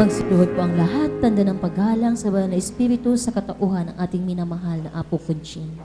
Magsiluhod po ang lahat, tanda ng paggalang sa banal na Espiritu sa katauhan ng ating minamahal na Apo Conching.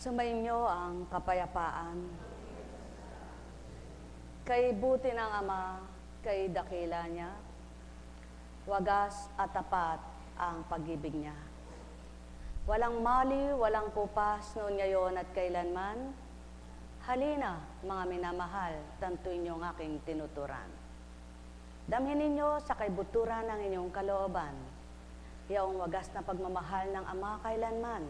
Sumainyo ang kapayapaan. Kay buti ng Ama, kay dakila niya, wagas at tapat ang pag-ibig niya. Walang mali, walang kupas noon ngayon at kailanman. Halina, mga minamahal, tantuin niyo ang aking tinuturan. Damhin ninyo sa kaibuturan ng inyong kalooban. Yaong wagas na pagmamahal ng Ama kailanman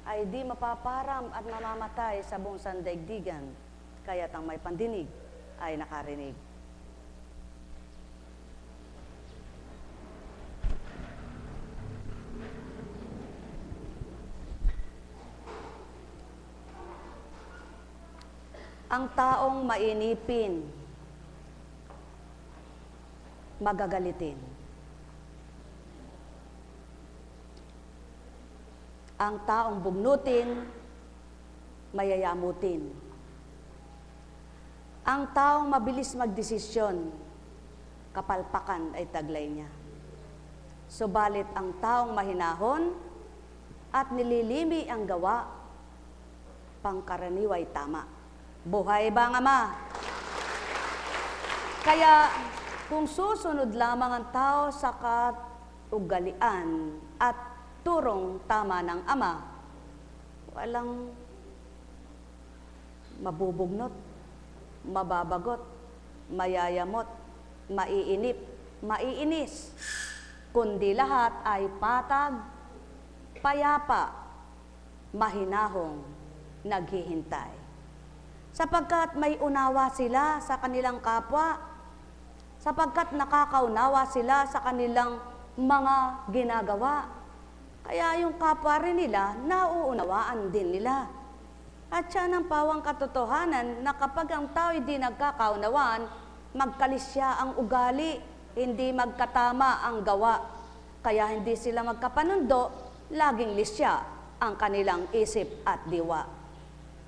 ay di mapaparam at mamamatay sa buong sandaigdigan, kaya't ang may pandinig ay nakarinig. Ang taong mainipin, magagalitin. Ang taong bugnutin, mayayamutin. Ang taong mabilis magdesisyon, kapalpakan ay taglay niya. Subalit ang taong mahinahon at nililimi ang gawa, pangkaraniway tama. Buhay ba ang Ama? Kaya kung susunod lamang ang tao sa kaugalian at turong tama ng Ama, walang mabubugnot, mababagot, mayayamot, maiinip, maiinis, kundi lahat ay patag, payapa, mahinahong, naghihintay. Sapagkat may unawa sila sa kanilang kapwa, sapagkat nakakaunawa sila sa kanilang mga ginagawa. Kaya yung kapwa rin nila, nauunawaan din nila. At siya ng pawang katotohanan na kapag ang tao hindi nagkakaunawaan, magkalisya ang ugali, hindi magkatama ang gawa. Kaya hindi sila magkapanundo, laging lisya ang kanilang isip at diwa.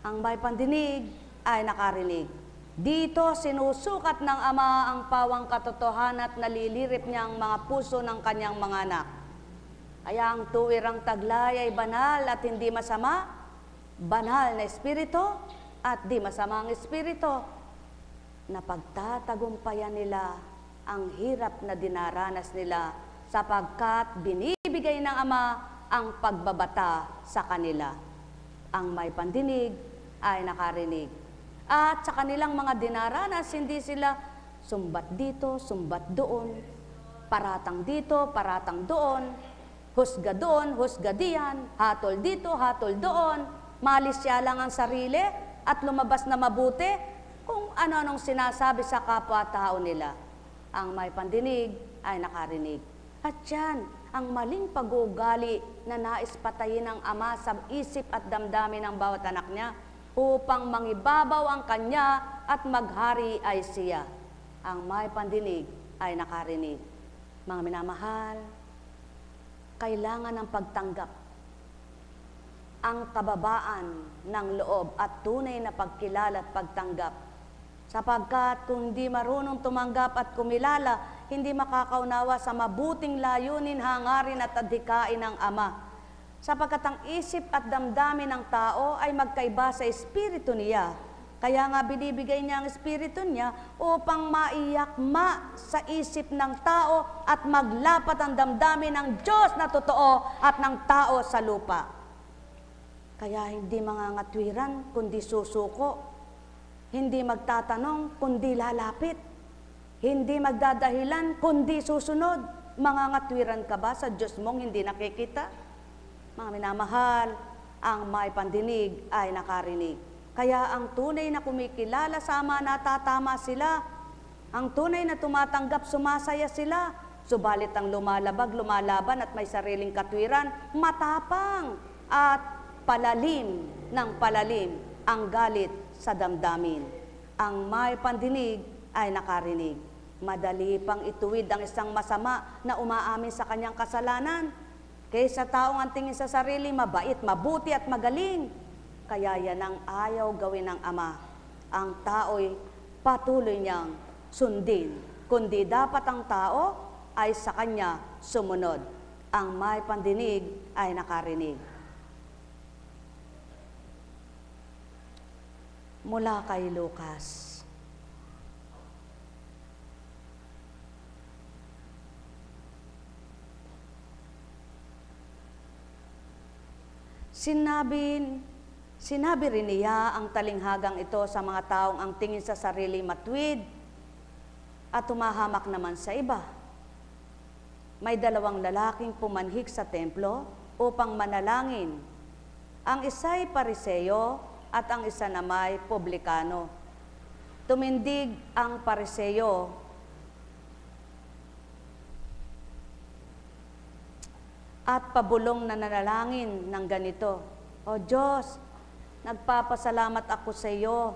Ang may pandinig ay nakarinig. Dito sinusukat ng Ama ang pawang katotohanan at nalilirip niya ang mga puso ng kanyang mga anak. Kaya ang tuwirang taglay ay banal at hindi masama, banal na espiritu at di masamang espiritu, na pagtatagumpayan nila ang hirap na dinaranas nila sapagkat binibigay ng Ama ang pagbabata sa kanila. Ang may pandinig ay nakarinig. At sa kanilang mga dinaranas, hindi sila sumbat dito, sumbat doon, paratang dito, paratang doon, husga doon, husga diyan, hatol dito, hatol doon, malisya lang ang sarili at lumabas na mabuti kung ano-anong sinasabi sa kapwa-tao nila. Ang may pandinig ay nakarinig. At yan, ang maling pag-uugali na nais patayin ng Ama sa isip at damdamin ng bawat anak niya upang mangibabaw ang kanya at maghari ay siya. Ang may pandinig ay nakarinig. Mga minamahal, kailangan ng pagtanggap ang kababaan ng loob at tunay na pagkilala at pagtanggap. Sapagkat kung hindi marunong tumanggap at kumilala, hindi makakaunawa sa mabuting layunin, hangarin at adhikain ng Ama. Sapagkat ang isip at damdamin ng tao ay magkaiba sa espiritu niya, Kaya nga binibigay niya ang Espiritu niya upang maiyakma sa isip ng tao at maglapat ang damdamin ng Diyos na totoo at ng tao sa lupa. Kaya hindi mangangatwiran kundi susuko, hindi magtatanong kundi lalapit, hindi magdadahilan kundi susunod. Mangangatwiran ka ba sa Diyos mong hindi nakikita? Mga minamahal, ang may pandinig ay nakarinig. Kaya ang tunay na kumikilala sama natatama sila. Ang tunay na tumatanggap sumasaya sila. Subalit ang lumalaban at may sariling katwiran, matapang at palalim ng palalim ang galit sa damdamin. Ang may pandinig ay nakarinig. Madali pang ituwid ang isang masama na umaamin sa kanyang kasalanan kaysa taong ang tingin sa sarili mabait, mabuti at magaling. Kaya yan ang ayaw gawin ng Ama. Ang tao'y patuloy niyang sundin. Kundi dapat ang tao ay sa Kanya sumunod. Ang may pandinig ay nakarinig. Mula kay Lucas. Sinabi rin niya ang talinghagang ito sa mga taong ang tingin sa sarili matwid at tumahamak naman sa iba. May 2 lalaking pumanhik sa templo upang manalangin. Ang isa'y Pariseo at ang isa nama'y publikano. Tumindig ang Pariseo at pabulong na nanalangin ng ganito, O Diyos, nagpapasalamat ako sa iyo.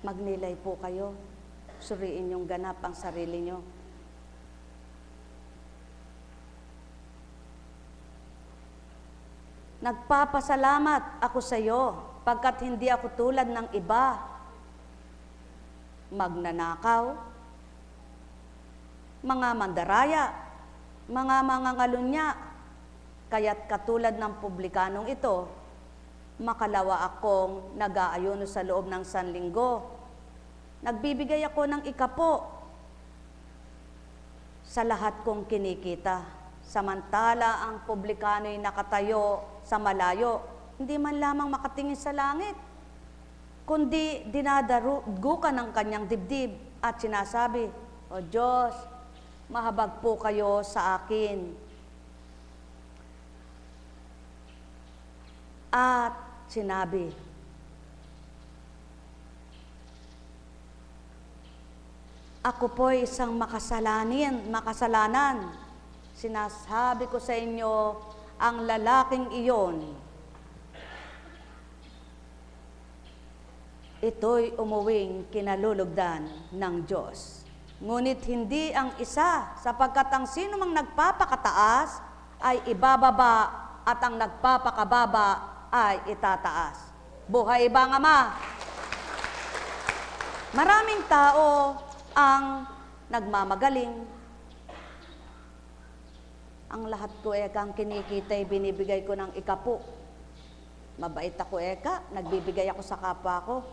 Magnilay po kayo. Suriin yung ganap ang sarili nyo. Nagpapasalamat ako sa iyo pagkat hindi ako tulad ng iba. Magnanakaw, mga mandaraya, mga mangangalunya, kaya't katulad ng publikanong ito, makalawa akong nag-aayuno sa loob ng sanlinggo. Nagbibigay ako ng ikapo sa lahat kong kinikita. Samantala ang publikano'y nakatayo sa malayo, hindi man lamang makatingin sa langit, kundi dinadarugukan ng kanyang dibdib at sinasabi, O Diyos, mahabag po kayo sa akin. At sinabi, Ako po'y isang makasalanan. Sinasabi ko sa inyo, ang lalaking iyon, ito'y umuwing kinalulugdan ng Diyos. Ngunit hindi ang isa, sapagkat ang sino mang nagpapakataas ay ibababa at ang nagpapakababa ay itataas. Buhay ba ang Ama? Maraming tao ang nagmamagaling. Ang lahat ko ang kinikita ay binibigay ko ng ikapo. Mabait ako nagbibigay ako sa kapwa ko.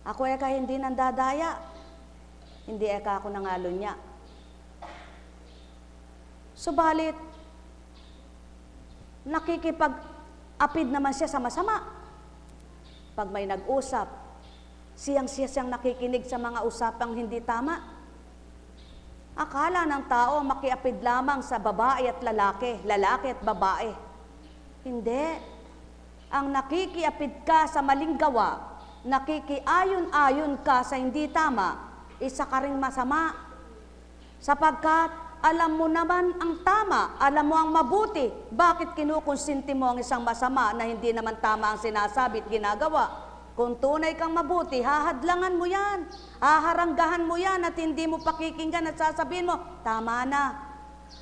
Ako hindi nandadaya. Hindi ako nangalunya. Subalit, nakikipag-apid naman siya sa masama. Pag may nag-usap, siyang nakikinig sa mga usapang hindi tama. Akala ng tao makiapid lamang sa babae at lalaki at babae. Hindi. Ang nakikiapid ka sa maling gawa, nakikiayon-ayon ka sa hindi tama, isa ka ring masama. Sapagkat alam mo naman ang tama, alam mo ang mabuti, bakit kinukonsinti mo ang isang masama na hindi naman tama ang sinasabi at ginagawa? Kung tunay kang mabuti, hahadlangan mo yan, haharanggahan mo yan at hindi mo pakikinggan at sasabihin mo, tama na,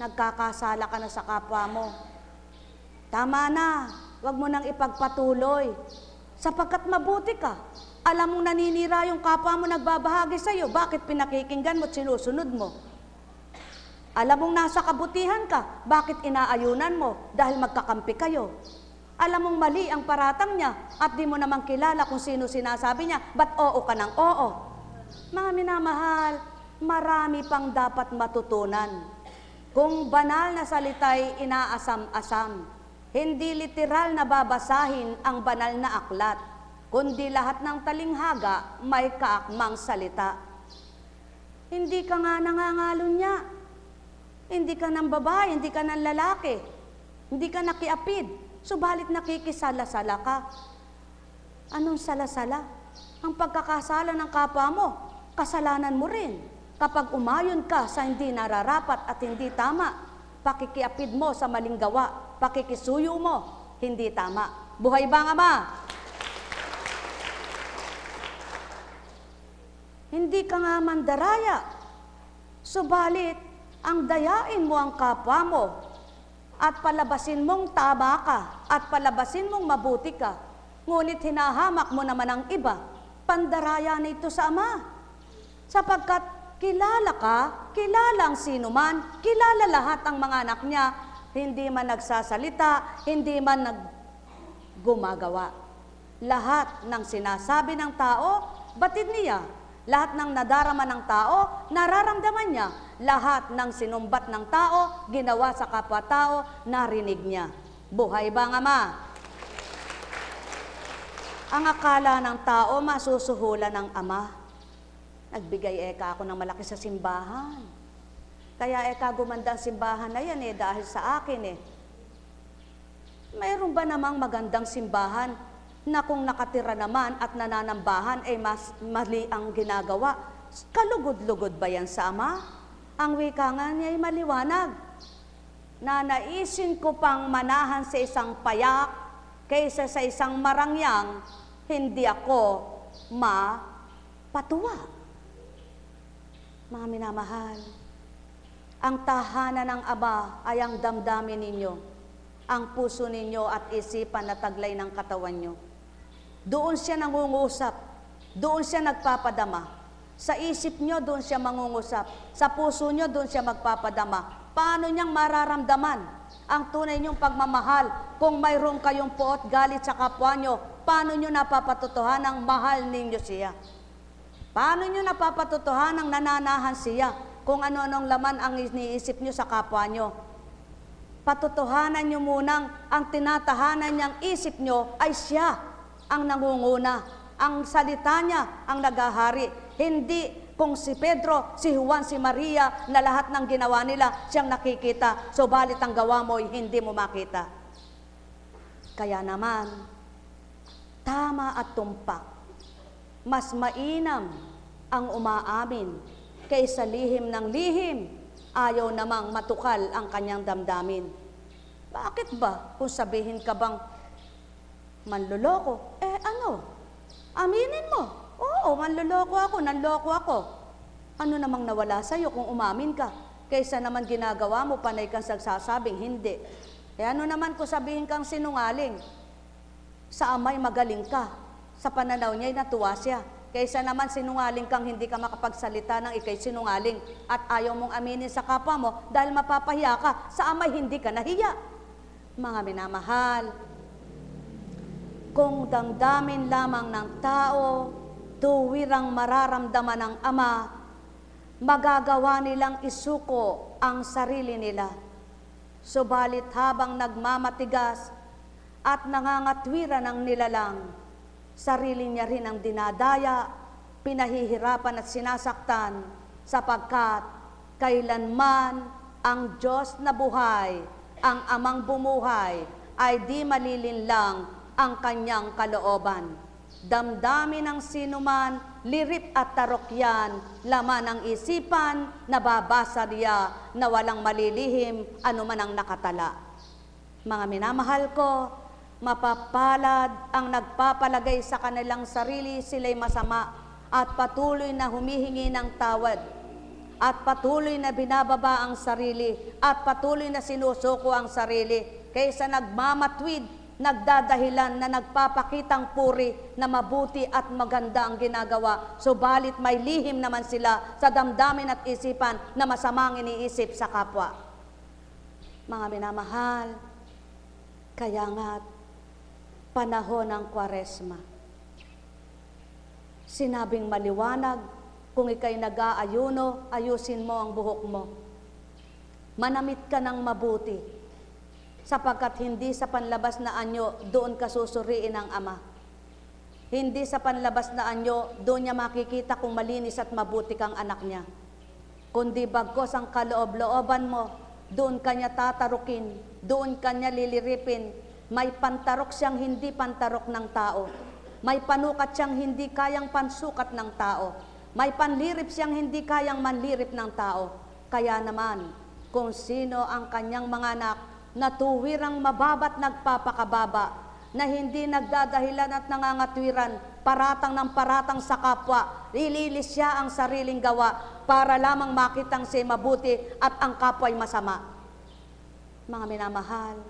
nagkakasala ka na sa kapwa mo. Tama na, wag mo nang ipagpatuloy. Sapagkat mabuti ka, alam mong naninira yung kapwa mo nagbabahagi sa iyo, bakit pinakikinggan mo at sinusunod mo? Alam mong nasa kabutihan ka, bakit inaayunan mo? Dahil magkakampi kayo. Alam mong mali ang paratang niya at di mo naman kilala kung sino sinasabi niya, ba't oo ka ng oo? Mga minamahal, marami pang dapat matutunan. Kung banal na salita'y inaasam-asam, hindi literal na babasahin ang banal na aklat, kundi lahat ng talinghaga may kaakmang salita. Hindi ka nga nangangalon niya. Hindi ka ng babae, hindi ka ng lalaki. Hindi ka nakiapid, subalit nakikisala-sala ka. Anong sala-sala? Ang pagkakasala ng kapwa mo, kasalanan mo rin. Kapag umayon ka sa hindi nararapat at hindi tama, pakikiapid mo sa maling gawa, pakikisuyo mo, hindi tama. Buhay ba ang Ama? Hindi ka nga mandaraya, subalit ang dayain mo ang kapwa mo at palabasin mong tama ka at palabasin mong mabuti ka, ngunit hinahamak mo naman ang iba, pandaraya nito sa Ama. Sapagkat kilala ka, kilala ang sino man, kilala lahat ang mga anak niya, hindi man nagsasalita, hindi man gumagawa. Lahat ng sinasabi ng tao, batid niya. Lahat ng nadarama ng tao, nararamdaman niya. Lahat ng sinumbat ng tao, ginawa sa kapwa-tao, narinig niya. Buhay ba ang Ama? Ang akala ng tao, masusuhulan ng Ama. Nagbigay eka ako ng malaki sa simbahan. Kaya eka gumanda ang simbahan na yan dahil sa akin Mayroon ba namang magandang simbahan na kung nakatira naman at nananambahan mas mali ang ginagawa? Kalugod-lugod ba yan sa Ama? Ang wika nga niya ay maliwanag. Nanaisin ko pang manahan sa isang payak kaysa sa isang marangyang, hindi ako mapatuwa. Mga minamahal, ang tahanan ng Ama ay ang damdamin ninyo, ang puso ninyo at isipan na taglay ng katawan nyo. Doon siya nangungusap, doon siya nagpapadama. Sa isip nyo, doon siya mangungusap. Sa puso nyo, doon siya magpapadama. Paano niyang mararamdaman ang tunay niyong pagmamahal kung mayroon kayong poot galit sa kapwa nyo? Paano nyo napapatotohanang mahal ninyo siya? Paano nyo napapatotohanang nananahan siya kung ano-anong laman ang iniisip nyo sa kapwa nyo? Patotohanan nyo munang ang tinatahanan niyang isip nyo ay siya ang nangunguna. Ang salita niya ang nagahari. Hindi kung si Pedro, si Juan, si Maria, na lahat ng ginawa nila siyang nakikita, subalit ang gawa mo ay hindi mo makita. Kaya naman, tama at tumpak, mas mainam ang umaamin kaysa lihim ng lihim, ayaw namang matukal ang kanyang damdamin. Bakit ba kung sabihin ka bang manloloko? Ano? Aminin mo. Oo, manloloko ako, nanloko ako. Ano namang nawala sa'yo kung umamin ka? Kaysa naman ginagawa mo, panay kang sagsasabing hindi. Ano naman kung sabihin kang sinungaling? Sa Ama'y magaling ka. Sa pananaw niya'y natuwa siya. Kaysa naman sinungaling kang hindi ka makapagsalita ng ikay sinungaling at ayaw mong aminin sa kapwa mo dahil mapapahiya ka, sa Ama'y hindi ka nahiya. Mga minamahal, kung damdamin lamang ng tao, tuwirang mararamdaman ng Ama, magagawa nilang isuko ang sarili nila. Subalit habang nagmamatigas at nangangatwira ng nilalang, sarili niya rin ang dinadaya, pinahihirapan at sinasaktan, sapagkat kailanman ang Diyos na buhay, ang Amang bumuhay, ay di malilinlang ang kanyang kalooban. Damdamin ng sinuman, lirip at tarok yan, laman ng isipan, nababasa niya na walang malilihim, anuman ang nakatala. Mga minamahal ko, mapapalad ang nagpapalagay sa kanilang sarili sila'y masama at patuloy na humihingi ng tawad at patuloy na binababa ang sarili at patuloy na sinusuko ang sarili kaysa nagmamatwid nagdadahilan na nagpapakitang puri na mabuti at maganda ang ginagawa. Subalit may lihim naman sila sa damdamin at isipan na masamang iniisip sa kapwa. Mga minamahal, kaya nga panahon ng Kwaresma, sinabing maliwanag, kung ika'y nag-aayuno, ayusin mo ang buhok mo. Manamit ka ng mabuti, sapagkat hindi sa panlabas na anyo, doon ka susuriin ng Ama. Hindi sa panlabas na anyo, doon niya makikita kung malinis at mabuti kang anak niya. Kundi bagkos ang kaloob-looban mo, doon kanya tatarukin, doon kanya liliripin. May pantarok siyang hindi pantarok ng tao. May panukat siyang hindi kayang pansukat ng tao. May panlirip siyang hindi kayang manlirip ng tao. Kaya naman, kung sino ang kanyang mga anak na tuwirang mababa't nagpapakababa, na hindi nagdadahilan at nangangatwiran, paratang ng paratang sa kapwa, ililis siya ang sariling gawa para lamang makitang siya mabuti at ang kapwa'y masama. Mga minamahal,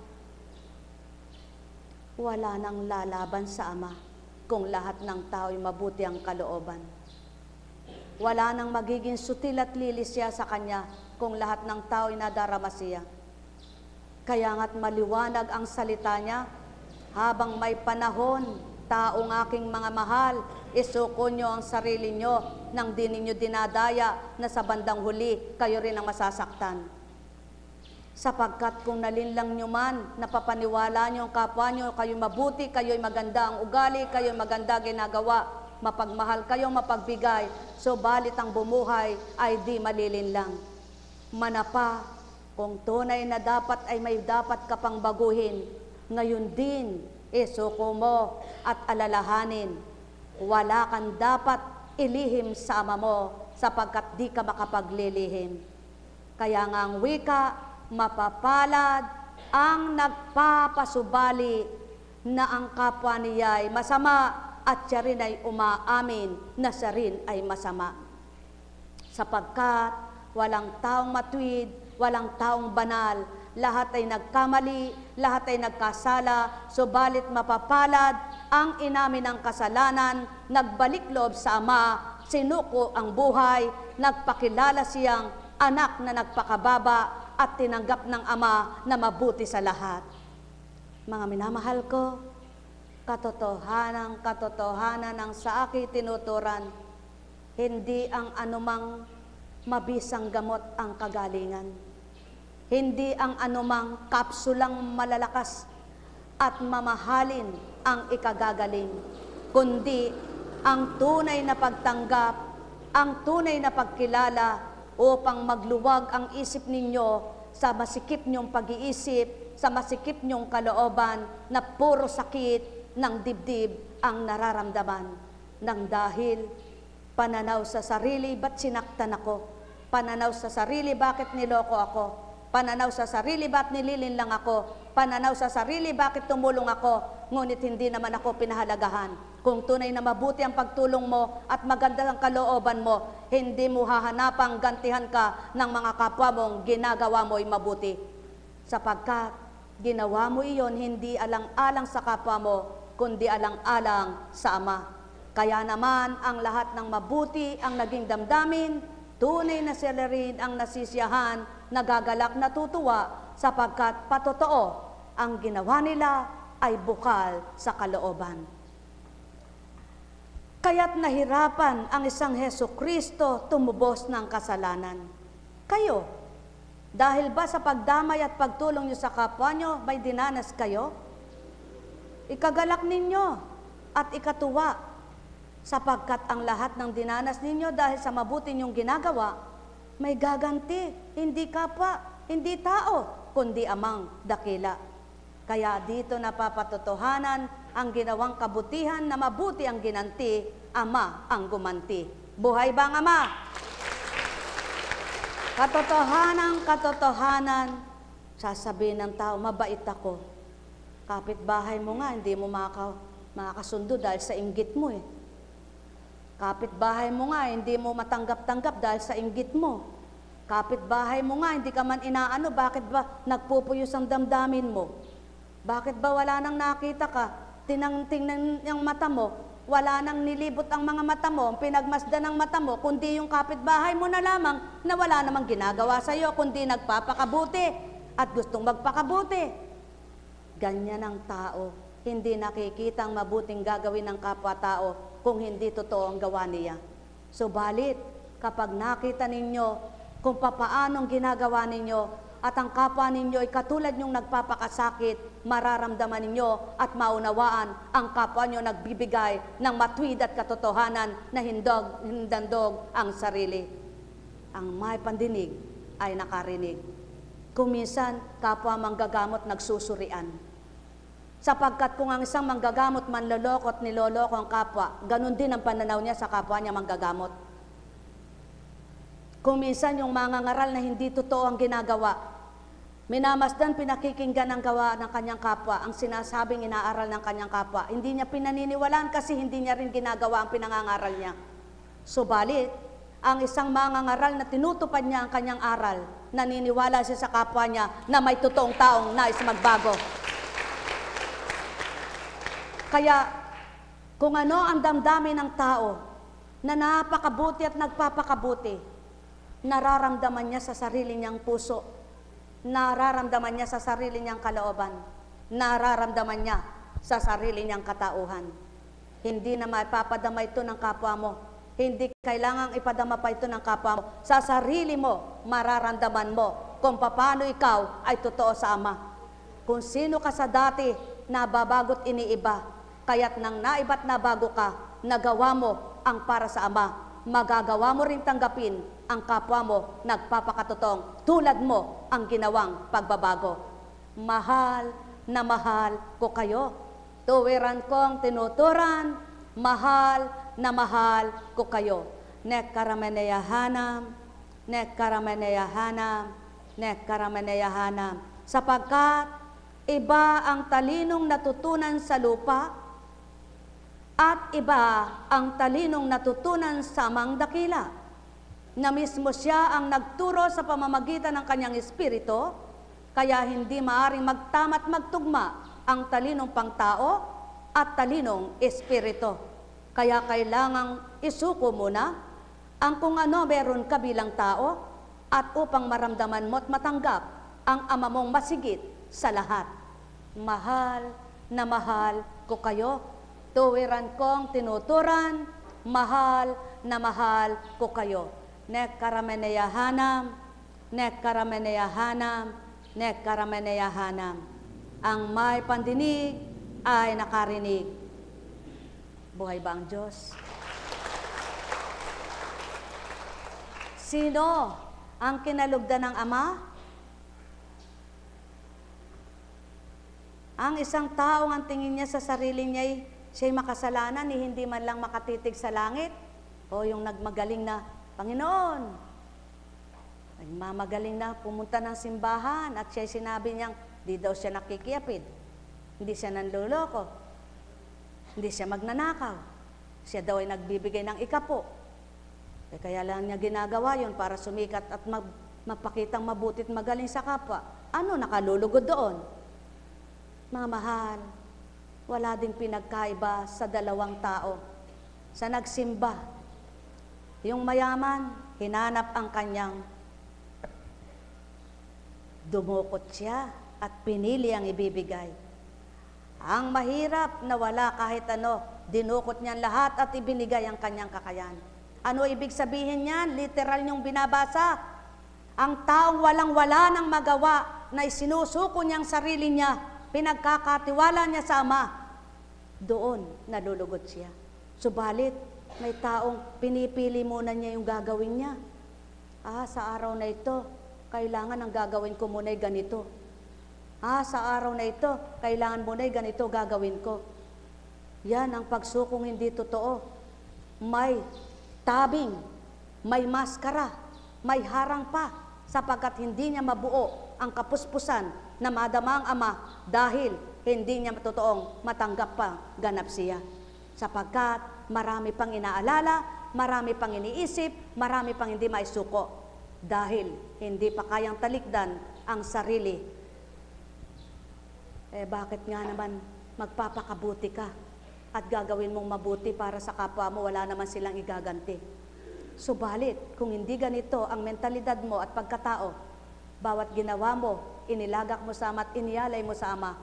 wala nang lalaban sa Ama kung lahat ng tao'y mabuti ang kalooban. Wala nang magiging sutil at lilis siya sa Kanya kung lahat ng tao'y nadarama siya. Kaya nga't maliwanag ang salita niya, habang may panahon, taong aking mga mahal, isuko nyo ang sarili nyo nang di ninyo dinadaya na sa bandang huli, kayo rin ang masasaktan. Sapagkat kung nalinlang nyo man, napapaniwala nyo ang kapwa nyo, kayo'y mabuti, kayo'y maganda ang ugali, kayo'y maganda ginagawa, mapagmahal kayo, mapagbigay, subalit ang bumuhay ay di malilinlang. Manapa, kung tunay na dapat ay may dapat ka pang baguhin, ngayon din, isuko mo at alalahanin. Wala kang dapat ilihim sa Ama mo, sapagkat di ka makapaglilihim. Kaya nga ang wika, mapapalad ang nagpapasubali na ang kapwa niya'y masama at siya rin ay umaamin na siya rin ay masama. Sapagkat walang taong matuwid, walang taong banal, lahat ay nagkamali, lahat ay nagkasala, subalit mapapalad ang inamin ng kasalanan, nagbalik loob sa Ama, sinuko ang buhay, nagpakilala siyang anak na nagpakababa, at tinanggap ng Ama na mabuti sa lahat. Mga minamahal ko, katotohanan ang sa akin tinuturan, hindi ang anumang mabisang gamot ang kagalingan. Hindi ang anumang kapsulang malalakas at mamahalin ang ikagagaling, kundi ang tunay na pagtanggap, ang tunay na pagkilala, upang magluwag ang isip ninyo sa masikip nyong pag-iisip, sa masikip nyong kalooban na puro sakit ng dibdib ang nararamdaman. Nang dahil pananaw sa sarili, ba't sinaktan ako? Pananaw sa sarili, bakit niloko ako? Pananaw sa sarili, ba't nililinlang ako? Pananaw sa sarili, bakit tumulong ako? Ngunit hindi naman ako pinahalagahan. Kung tunay na mabuti ang pagtulong mo at maganda ang kalooban mo, hindi mo hahanapang gantihan ka ng mga kapwa mong ginagawa mo'y mabuti. Sapagkat ginawa mo iyon hindi alang-alang sa kapwa mo, kundi alang-alang sa Ama. Kaya naman ang lahat ng mabuti ang naging damdamin, tunay na sila rin ang nasisiyahan, nagagalak, natutuwa, sapagkat patotoo ang ginawa nila ay bukal sa kalooban. Kaya't nahirapan ang isang Hesukristo tumubos ng kasalanan. Kayo, dahil ba sa pagdamay at pagtulong nyo sa kapwa nyo, may dinanas kayo? Ikagalak ninyo at ikatuwa, sapagkat ang lahat ng dinanas ninyo dahil sa mabuti nyong ginagawa, may gaganti, hindi kapwa, hindi tao, kundi Amang dakila. Kaya dito napapatotohanan ang ginawang kabutihan na mabuti ang ginanti, Ama ang gumanti. Buhay bang Ama? Katotohanan, sasabihin ng tao, mabait ako. Kapitbahay mo nga, hindi mo makakasundo dahil sa inggit mo eh. Kapitbahay mo nga, hindi mo matanggap-tanggap dahil sa inggit mo. Kapitbahay mo nga, hindi ka man inaano, bakit ba nagpupuyos ang damdamin mo? Bakit ba wala nang nakita ka? Tingnan yung mata mo, wala nang nilibot ang mga mata mo, pinagmasdan ng mata mo, kundi yung kapitbahay mo na lamang na wala namang ginagawa sa iyo, kundi nagpapakabuti at gustong magpakabuti. Ganyan ang tao, hindi nakikita ang mabuting gagawin ng kapwa-tao kung hindi totoo ang gawa niya. Subalit, kapag nakita ninyo kung papaanong ginagawa ninyo at ang kapwa ninyo ay katulad nyong nagpapakasakit, mararamdaman ninyo at maunawaan ang kapwa nyo nagbibigay ng matuwid at katotohanan na hindandog ang sarili. Ang may pandinig ay nakarinig. Kung minsan, kapwa manggagamot nagsusurian. Sapagkat kung ang isang manggagamot manloloko at niloloko ang kapwa, ganun din ang pananaw niya sa kapwa niya manggagamot. Kung minsan yung mga ngaral na hindi totoo ang ginagawa, minamasdan, pinakikinggan ang gawa ng kanyang kapwa, ang sinasabing inaaral ng kanyang kapwa. Hindi niya pinaniniwalaan kasi hindi niya rin ginagawa ang pinangangaral niya. Subalit, ang isang mangangaral na tinutupad niya ang kanyang aral, naniniwala siya sa kapwa niya na may totoong taong nais magbago. Kaya, kung ano ang damdamin ng tao na napakabuti at nagpapakabuti, nararamdaman niya sa sarili niyang puso, nararamdaman niya sa sarili niyang kalooban, nararamdaman niya sa sarili niyang katauhan. Hindi na maipapadama ito ng kapwa mo. Hindi kailangang ipadama pa ito ng kapwa mo. Sa sarili mo, mararamdaman mo kung paano ikaw ay totoo sa Ama. Kung sino ka sa dati, nababagot iniiba. Kaya't nang naiba't nabago ka, nagawa mo ang para sa Ama. Magagawa mo rin tanggapin ang kapwa mo nagpapakatotong tulad mo ang ginawang pagbabago. Mahal na mahal ko kayo. Tuwiran kong tinuturan, mahal na mahal ko kayo. Nekkarameneyahanam, nekkarameneyahanam, nekkarameneyahanam. Sapagkat iba ang talinong natutunan sa lupa, at iba ang talinong natutunan sa amang dakila, na mismo siya ang nagturo sa pamamagitan ng kanyang espiritu, kaya hindi maaring magtama at magtugma ang talinong pangtao at talinong espiritu. Kaya kailangang isuko muna ang kung ano meron ka bilang tao at upang maramdaman mo at matanggap ang Ama mong masigit sa lahat. Mahal na mahal ko kayo. Tuwiran kong tinuturan, mahal na mahal ko kayo. Nekkarameneyahanam, nekkarameneyahanam, nekkarameneyahanam. Ang may pandinig ay nakarinig. Buhay ba ang Diyos? Sino ang kinalugdan ng Ama? Ang isang taong ang tingin niya sa sarili niya siya'y makasalanan, hindi man lang makatitig sa langit. O yung nagmagaling na, Panginoon, nagmamagaling na pumunta ng simbahan at siya'y sinabi niyang, di daw siya nakikiapid, hindi siya nanloloko, hindi siya magnanakaw, siya daw ay nagbibigay ng ikapo. Kaya lang niya ginagawa yun para sumikat at magpakitang mabuti at magaling sa kapwa. Ano nakalulugod doon? Mga mahal, wala ding pinagkaiba sa dalawang tao. Sa nagsimba, yung mayaman, hinanap ang kanyang, dumukot siya at pinili ang ibibigay. Ang mahirap na wala kahit ano, dinukot niya lahat at ibinigay ang kanyang kakayan. Ano ibig sabihin niyan? Literal niyong binabasa. Ang taong walang-wala ng magawa na isinusuko niyang sarili niya, pinagkakatiwala niya sa Ama, doon nalulugod siya. Subalit, may taong pinipili muna niya yung gagawin niya. Sa araw na ito, kailangan ang gagawin ko muna ay ganito. Sa araw na ito, kailangan muna ay ganito gagawin ko. Yan ang pagsukong hindi totoo. May tabing, may maskara, may harang pa, sapagkat hindi niya mabuo ang kapuspusan na madama ang Ama dahil hindi niya totoong matanggap pa ganap siya. Sapagkat marami pang inaalala, marami pang iniisip, marami pang hindi maisuko dahil hindi pa kayang talikdan ang sarili. Bakit nga naman magpapakabuti ka at gagawin mong mabuti para sa kapwa mo, wala naman silang igaganti. Subalit, kung hindi ganito ang mentalidad mo at pagkatao, bawat ginawa mo, inilagak mo sa Ama at iniyalay mo sa Ama,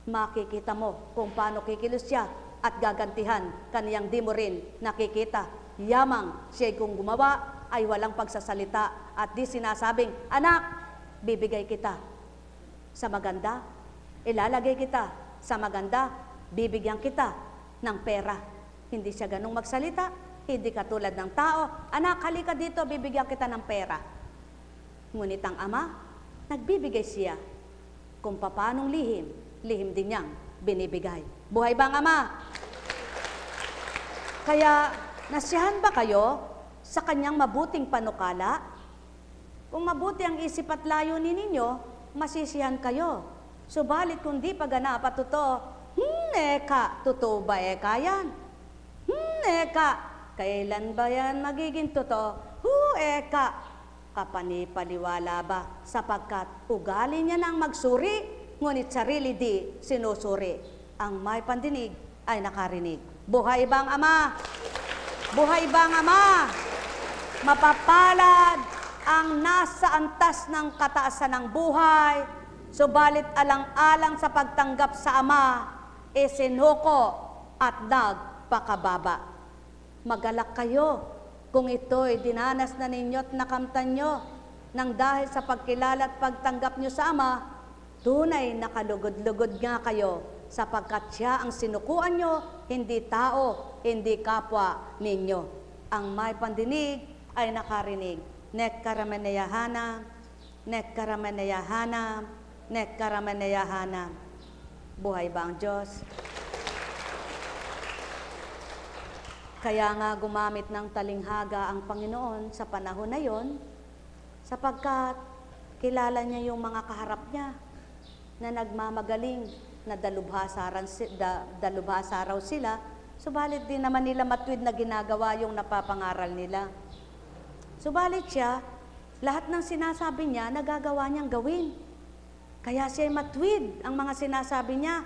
makikita mo kung paano kikilos siya at gagantihan kaniyang di mo rin nakikita. Yamang siya'y kung gumawa ay walang pagsasalita at di sinasabing, anak, bibigay kita sa maganda, ilalagay kita sa maganda, bibigyan kita ng pera. Hindi siya ganung magsalita, hindi katulad ng tao, anak, halika dito, bibigyan kita ng pera. Ngunit ang Ama, nagbibigay siya kung paanong lihim, lihim din niyang binibigay. Buhay ba ang Ama? Kaya, nasiyahan ba kayo sa kanyang mabuting panukala? Kung mabuti ang isip at layunin ninyo, masisiyahan kayo. Subalit kung di pa ganap at totoo, eka, totoo ba eka yan? Eka, kailan ba yan magiging totoo? Eka, kapanipaliwala ba? Sapagkat ugali niya nang magsuri, ngunit sarili di sinusuri. Ang may pandinig ay nakarinig. Buhay ba ang Ama? Buhay ba ang Ama? Mapapalad ang nasa antas ng kataasan ng buhay, subalit alang-alang sa pagtanggap sa Ama, isinuko at nagpakababa. Magalak kayo kung ito'y dinanas na ninyo at nakamtan nyo nang dahil sa pagkilala at pagtanggap nyo sa Ama, tunay nakalugod-lugod nga kayo sapagkat siya ang sinukuan nyo, hindi tao, hindi kapwa ninyo. Ang may pandinig ay nakarinig. Nekkarameneyahanam, nekkarameneyahanam, nekkarameneyahanam. Buhay ba ang Diyos? Kaya nga gumamit ng talinghaga ang Panginoon sa panahon na yon, sapagkat kilala niya yung mga kaharap niya na nagmamagaling, na dalubhasa raw sila, subalit din naman nila matuwid na ginagawa yung napapangaral nila. Subalit siya, lahat ng sinasabi niya, nagagawa niyang gawin. Kaya siya matuwid ang mga sinasabi niya.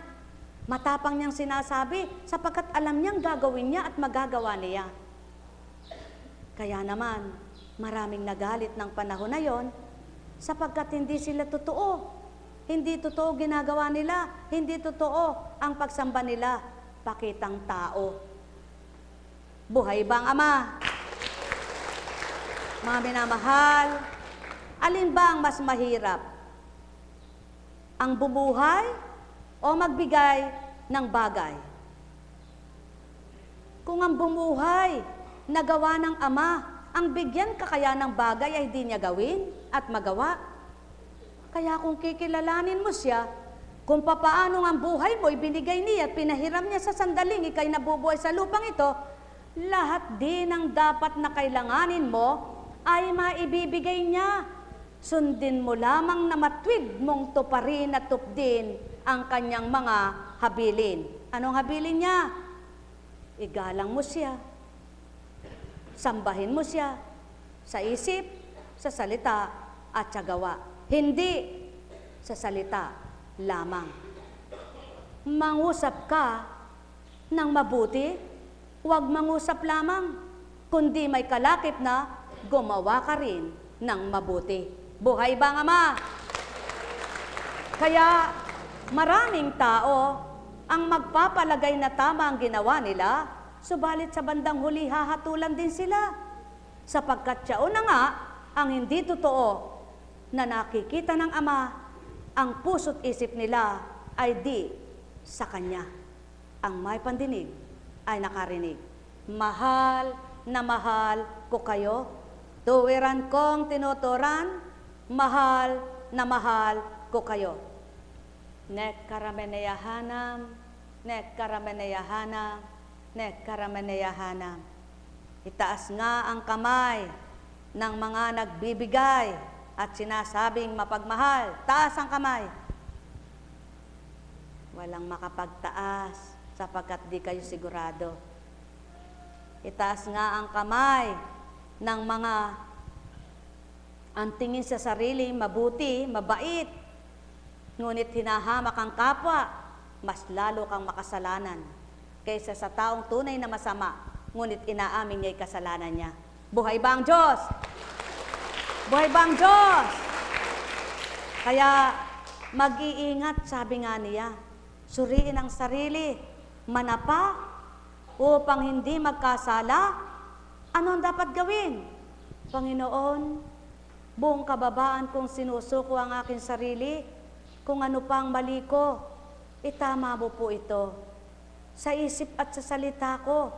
Matapang niyang sinasabi, sapagkat alam niyang gagawin niya at magagawa niya. Kaya naman, maraming nagalit ng panahon na yon, sapagkat hindi sila totoo. Hindi totoo ginagawa nila, hindi totoo ang pagsamba nila, pakitang tao. Buhay ba ang Ama? Mga minamahal, alin ba ang mas mahirap? Ang bumuhay o magbigay ng bagay? Kung ang bumuhay, nagawa ng Ama, ang bigyan ka kaya ng bagay ay di niya gawin at magawa. Kaya kung kikilalanin mo siya, kung papaano ang buhay mo ibinigay niya at pinahiram niya sa sandaling ikay nabubuhay sa lupang ito, lahat din ang dapat na kailanganin mo ay maibibigay niya. Sundin mo lamang na matwid mong tuparin at tupdin ang kanyang mga habilin. Anong habilin niya? Igalang mo siya. Sambahin mo siya sa isip, sa salita at sa gawa. Hindi sa salita lamang. Mangusap ka ng mabuti, huwag mangusap lamang, kundi may kalakip na gumawa ka rin ng mabuti. Buhay ba ang Ama? Kaya maraming tao ang magpapalagay na tama ang ginawa nila, subalit sa bandang huli hahatulan din sila. Sapagkat siya una nga ang hindi totoo na nakikita ng Ama, ang puso't isip nila ay di sa Kanya. Ang may pandinig ay nakarinig. Mahal na mahal ko kayo, tuwiran kong tinuturan, mahal na mahal ko kayo. Nekkarameneyahanam, nekkarameneyahanam, nekkarameneyahanam. Itaas nga ang kamay ng mga nagbibigay at sinasabing mapagmahal, taas ang kamay. Walang makapagtaas sapagkat di kayo sigurado. Itaas nga ang kamay ng mga ang tingin sa sarili mabuti, mabait, Ngunit hinahamak ang kapwa, mas lalo kang makasalanan kaysa sa taong tunay na masama, ngunit inaamin niya'y kasalanan niya. Buhay ba ang Diyos? Buhay ba ang Diyos? Kaya mag-iingat, sabi nga niya, suriin ang sarili, manapa, upang hindi magkasala. Ano ang dapat gawin? Panginoon, buong kababaan kong sinusuko ang aking sarili, kung ano pang mali ko, itama mo po ito. Sa isip at sa salita ko,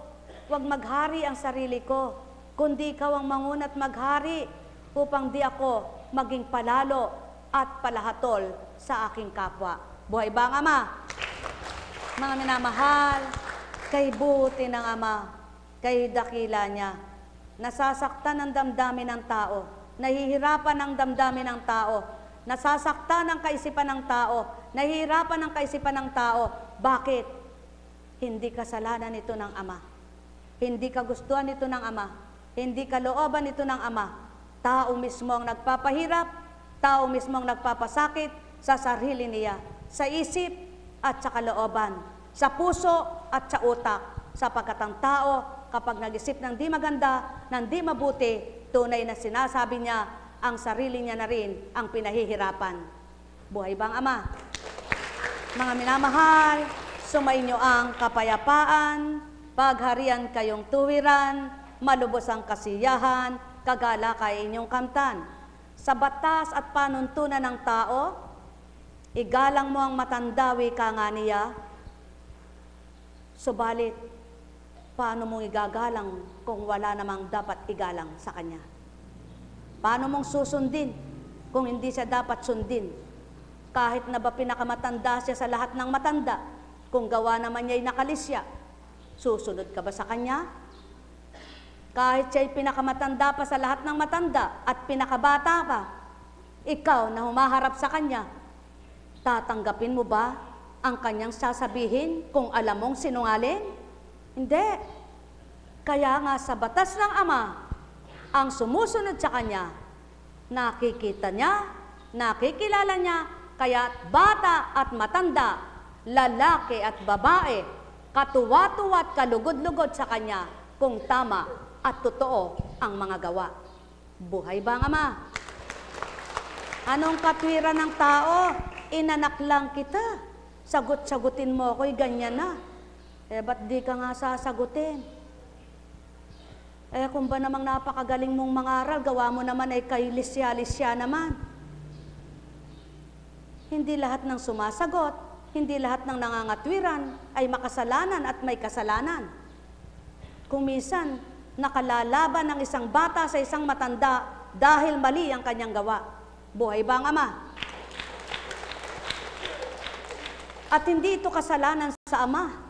huwag maghari ang sarili ko, kundi ikaw ang manguna't maghari, upang di ako maging palalo at palahatol sa aking kapwa. Buhay ba ang Ama? Mga minamahal, kay buti ng Ama, kay dakila niya, nasasaktan ang damdamin ng tao, nahihirapan ang damdamin ng tao, nasasaktan ang kaisipan ng tao, nahihirapan ang kaisipan ng tao. Bakit? Hindi kasalanan ito ng Ama. Hindi kagustuhan ito ng Ama. Hindi kalooban ito ng Ama. Tao mismo ang nagpapahirap, tao mismo ang nagpapasakit sa sarili niya, sa isip at sa kalooban, sa puso at sa utak, sapagkat ang tao kapag nag-isip ng di maganda, ng di mabuti, tunay na sinasabi niya, ang sarili niya na rin ang pinahihirapan. Buhay ba ang Ama? Mga minamahal, sumainyo ang kapayapaan, pagharian kayong tuwiran, malubos ang kasiyahan, kagala kay inyong kamtan. Sa batas at panuntunan ng tao, igalang mo ang matandawi ka nga niya, subalit, paano mong igagalang kung wala namang dapat igalang sa kanya? Paano mong susundin kung hindi siya dapat sundin? Kahit na ba pinakamatanda siya sa lahat ng matanda, kung gawa naman niya'y nakalisya, susunod ka ba sa kanya? Kahit siya'y pinakamatanda pa sa lahat ng matanda at pinakabata pa, ikaw na humaharap sa kanya, tatanggapin mo ba ang kanyang sasabihin kung alam mong sinungaling? Hindi. Kaya nga sa batas ng Ama, ang sumusunod sa kanya, nakikita niya, nakikilala niya, kaya bata at matanda, lalaki at babae, katuwa-tuwa at kalugod-lugod sa kanya kung tama at totoo ang mga gawa. Buhay ba ang Ama? Anong katwiran ng tao? Inanak lang kita. Sagot-sagutin mo ako'y ganyan na. Ba't di ka nga sasagutin? Kung ba namang napakagaling mong mangaral, gawa mo naman ay kay lisya-lisya naman. Hindi lahat ng sumasagot, hindi lahat ng nangangatwiran ay makasalanan at may kasalanan. Kung minsan, nakalalaban ng isang bata sa isang matanda dahil mali ang kanyang gawa. Buhay ba ang Ama? At hindi ito kasalanan sa Ama.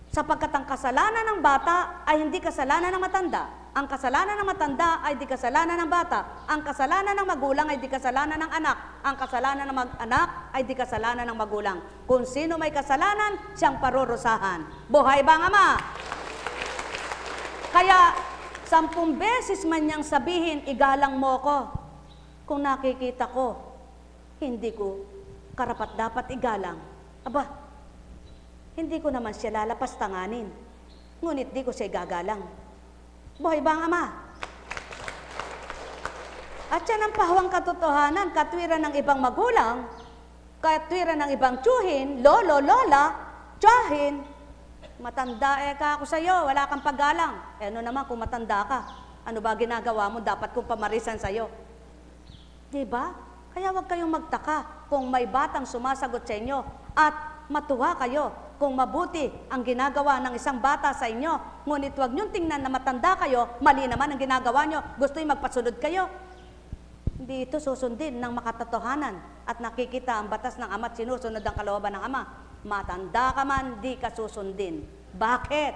Sapagkat ang kasalanan ng bata ay hindi kasalanan ng matanda. Ang kasalanan ng matanda ay di kasalanan ng bata. Ang kasalanan ng magulang ay di kasalanan ng anak. Ang kasalanan ng anak ay di kasalanan ng magulang. Kung sino may kasalanan, siyang parurusahan. Buhay ba ang Ama? Kaya, 10 beses man niyang sabihin, igalang mo ko. Kung nakikita ko, hindi ko karapat-dapat igalang. Aba, hindi ko naman siya lalapastanganin. Ngunit di ko siya gagalang. Buhay ba ang Ama? At yan ang pahawang katotohanan, katwiran ng ibang magulang, katwiran ng ibang tsuhin, lolo, lola, tsahin, matanda ka ako sa'yo, wala kang paggalang. Ano naman kung matanda ka? Ano ba ginagawa mo? Dapat kong pamarisan sa'yo. Diba? Kaya huwag kayong magtaka kung may batang sumasagot sa inyo at matuwa kayo kung mabuti ang ginagawa ng isang bata sa inyo. Ngunit huwag niyong tingnan na matanda kayo, mali naman ang ginagawa niyo, gusto yung magpasunod kayo. Hindi ito susundin ng makatotohanan at nakikita ang batas ng Ama at sinusunod ang kalooban ng Ama. Matanda ka man, di ka susundin. Bakit?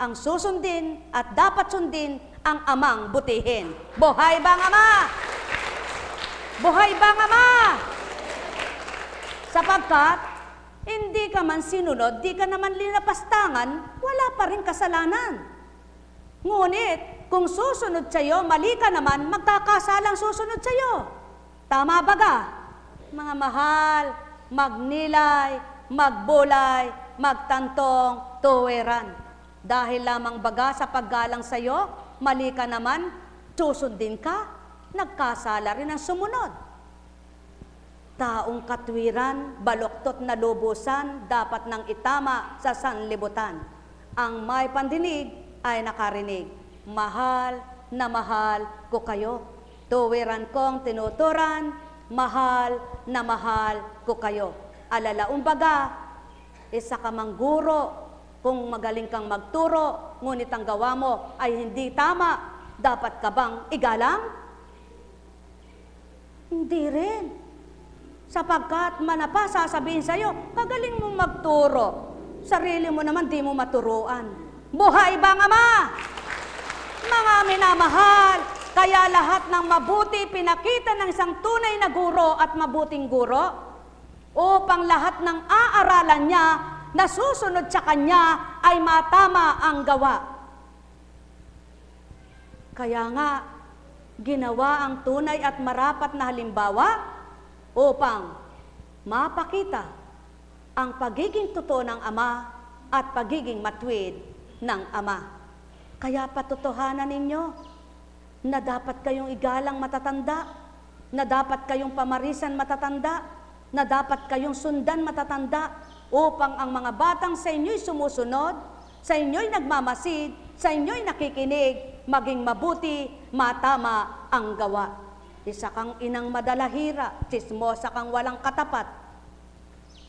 Ang susundin at dapat sundin ang Amang butihin. Buhay ba ang Ama? Buhay ba ang Ama? Sapagkat hindi ka man sinunod, di ka naman linapastangan, wala pa rin kasalanan. Ngunit, kung susunod sa'yo, mali ka naman, magkakasalang susunod sa'yo. Tama ba ka? Mga mahal, magnilay, magbulay, magtantong, tuwiran. Dahil lamang baga sa paggalang sa iyo, mali ka naman, susundin ka, nagkasala rin ang sumunod. Taong katwiran, baloktot na lubusan, dapat nang itama sa sanlibutan. Ang may pandinig ay nakarinig, mahal na mahal ko kayo. Tuwiran kong tinuturan, mahal na mahal ko kayo. Alalaong baga, isa ka mang guro, kung magaling kang magturo, ngunit ang gawa mo ay hindi tama, dapat ka bang igalang? Hindi rin. Sapagkat manapa sasabihin sa'yo, kagaling mong magturo. Sarili mo naman di mo maturuan. Buhay bang Ama? Mga minamahal, kaya lahat ng mabuti pinakita ng isang tunay na guro at mabuting guro upang lahat ng aaralan niya na susunod sa kanya ay matama ang gawa. Kaya nga, ginawa ang tunay at marapat na halimbawa upang mapakita ang pagiging totoo ng Ama at pagiging matuwid ng Ama. Kaya patotohanan ninyo na dapat kayong igalang matatanda, na dapat kayong pamarisan matatanda, na dapat kayong sundan matatanda, upang ang mga batang sa inyo'y sumusunod, sa inyo'y nagmamasid, sa inyo'y nakikinig, maging mabuti, matama ang gawa. Isa kang inang madalahira, tsismosa kang walang katapat.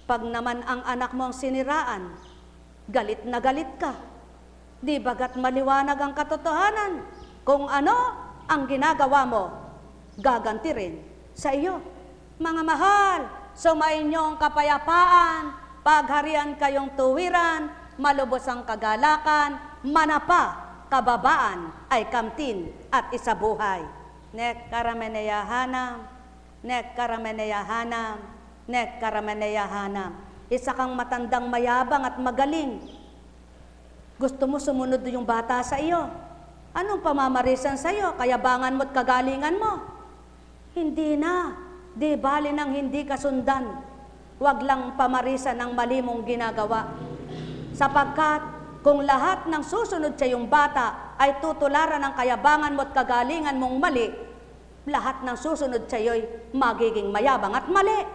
Pag naman ang anak mo ang siniraan, galit na galit ka. Di bagat maliwanag ang katotohanan, kung ano ang ginagawa mo, gaganti rin sa iyo. Mga mahal, sumainyo ang kapayapaan, pagharian kayong tuwiran, malubos ang kagalakan, manapa, kababaan ay kamtin at isabuhay. Nek karameneyahanam, nek karameneyahanam, nek karameneyahanam. Isa kang matandang mayabang at magaling. Gusto mo sumunod yung bata sa iyo. Anong pamamarisan sa iyo? Kayabangan mo at kagalingan mo? Hindi na. Di bali nang hindi kasundan. Huwag lang pamarisan ang mali mong ginagawa. Sapagkat kung lahat ng susunod sa iyong bata ay tutularan ng kayabangan mo at kagalingan mong mali, lahat ng susunod sa iyo'y magiging mayabang at mali.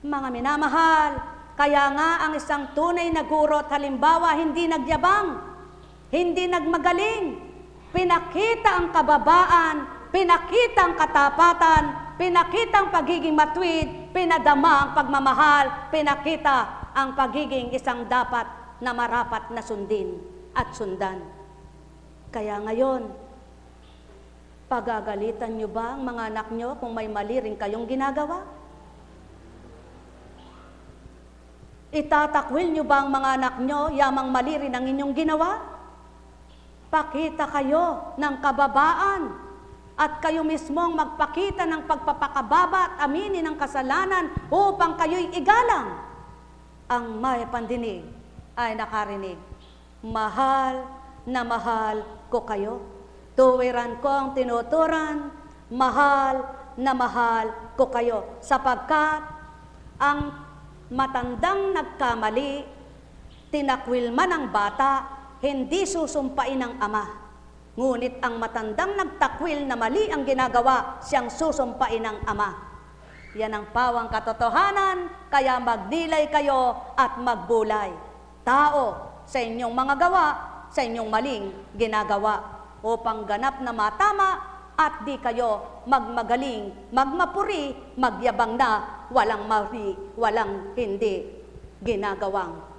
Mga minamahal, kaya nga ang isang tunay na guro at halimbawa hindi nagyabang, hindi nagmagaling, pinakita ang kababaan, pinakita ang katapatan, pinakita ang pagiging matuwid, pinadama ang pagmamahal, pinakita ang pagiging isang dapat na marapat na sundin at sundan. Kaya ngayon, pagagalitan nyo ba ang mga anak nyo kung may mali rin kayong ginagawa? Itatakwil nyo ba ang mga anak nyo yamang mali rin ang inyong ginawa? Pakita kayo ng kababaan at kayo mismo ang magpakita ng pagpapakababa at aminin ang kasalanan upang kayo'y igalang. Ang may pandinig ay nakarinig, mahal na mahal ko kayo. Tuwiran ko ang tinuturan, mahal na mahal ko kayo. Sapagkat ang matandang nagkamali, tinakwil man ang bata, hindi susumpain ng ama. Ngunit ang matandang nagtakwil na mali ang ginagawa, siyang susumpain ng ama. Yan ang pawang katotohanan, kaya magnilay kayo at magbulay. Tao sa inyong mga gawa, sa inyong maling ginagawa, upang ganap na matama at di kayo magmagaling, magmapuri, magyabang na walang mali, walang hindi ginagawang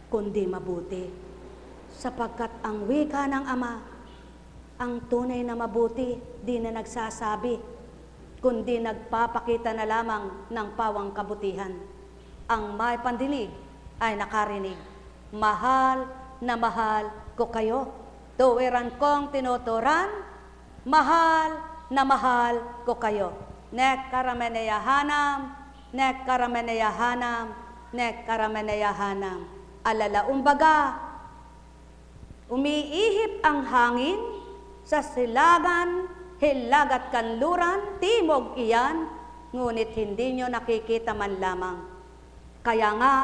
kundi mabuti. Sapagkat ang wika ng Ama, ang tunay na mabuti, di na nagsasabi, kundi nagpapakita na lamang ng pawang kabutihan. Ang may pandinig ay nakarinig, mahal na mahal ko kayo. Tuwiran kong tinuturan, mahal na mahal ko kayo. Nek karameneyahanam, nek karameneyahanam, nek karameneyahanam. Alalaong baga, umiihip ang hangin sa silagan, hilagat kanluran, timog iyan, ngunit hindi nyo nakikita man lamang. Kaya nga,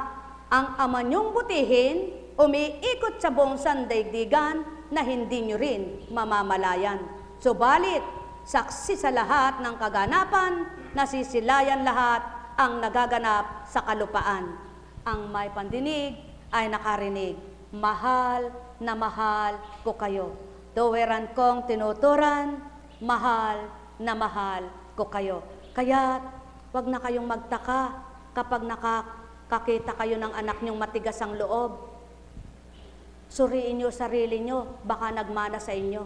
ang Ama nyong butihin, umiikot sa buong sandaigdigan na hindi nyo rin mamamalayan. Subalit, saksi sa lahat ng kaganapan, nasisilayan lahat ang nagaganap sa kalupaan. Ang may pandinig ay nakarinig, mahal na mahal ko kayo. Tuwiran kong tinuturan, mahal na mahal ko kayo. Kaya, wag na kayong magtaka kapag nakakita kayo ng anak nyong matigas ang loob. Suriin nyo sarili nyo, baka nagmana sa inyo.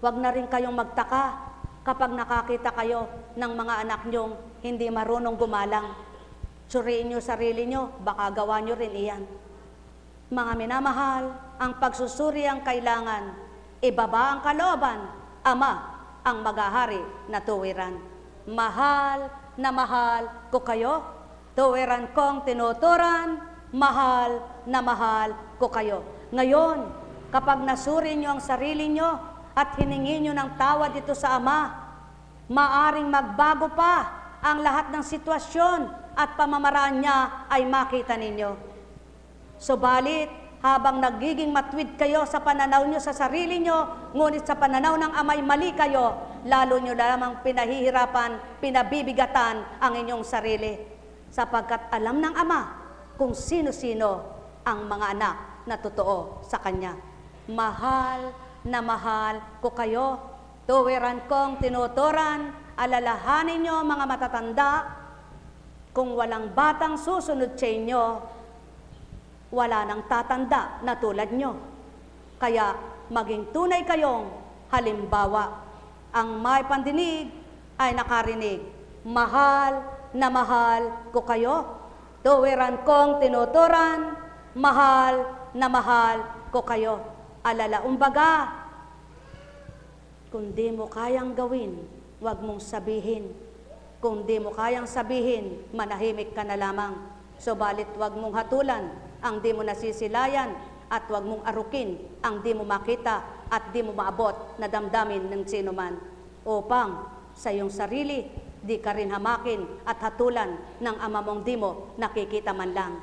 Wag na rin kayong magtaka kapag nakakita kayo ng mga anak nyong hindi marunong gumalang. Suriin nyo sarili nyo, baka gawa nyo rin iyan. Mga minamahal, ang pagsusuri ang kailangan, ibaba ang kalooban, Ama ang maghahari na tuwiran. Mahal na mahal ko kayo, tuwiran kong tinuturan, mahal na mahal ko kayo. Ngayon, kapag nasuri nyo ang sarili nyo at hiningi nyo ng tawad dito sa Ama, maaring magbago pa ang lahat ng sitwasyon at pamamaraan niya ay makita ninyo. Subalit, habang nagiging matwid kayo sa pananaw nyo sa sarili nyo, ngunit sa pananaw ng Ama'y mali kayo, lalo nyo lamang pinahihirapan, pinabibigatan ang inyong sarili. Sapagkat alam ng Ama kung sino-sino ang mga anak na totoo sa Kanya. Mahal na mahal ko kayo, tuwiran kong tinuturan, alalahanin nyo mga matatanda, kung walang batang susunod sa inyo, wala nang tatanda na tulad nyo. Kaya maging tunay kayong halimbawa. Ang may pandinig ay nakarinig, mahal na mahal ko kayo, tuwiran kong tinuturan, mahal na mahal ko kayo. Alalaumbaga, kung di mo kayang gawin, wag mong sabihin. Kung di mo kayang sabihin, manahimik ka na lamang. Subalit wag mong hatulan ang di mo nasisilayan at wag mong arukin ang di mo makita at di mo maabot na damdamin ng sino man, upang sa iyong sarili di ka rin hamakin at hatulan ng Ama mong di mo nakikita man lang.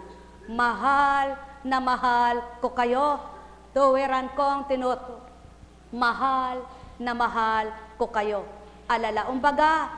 Mahal na mahal ko kayo, tuwiran kong mahal na mahal ko kayo. Alalaumbaga,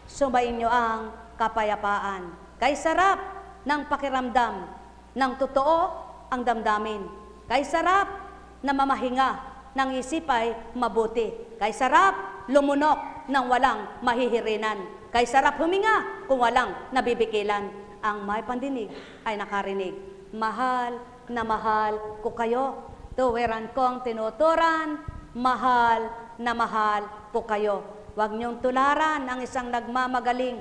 sumayin nyo ang kapayapaan. Kay sarap ng pakiramdam ng totoo ang damdamin. Kay sarap na mamahinga ng isip ay mabuti. Kay sarap lumunok ng walang mahihirinan. Kay sarap huminga kung walang nabibikilan. Ang may pandinig ay nakarinig, mahal na mahal ko kayo, tuwiran kong tinuturan, mahal na mahal ko kayo. Huwag niyong tularan ang isang nagmamagaling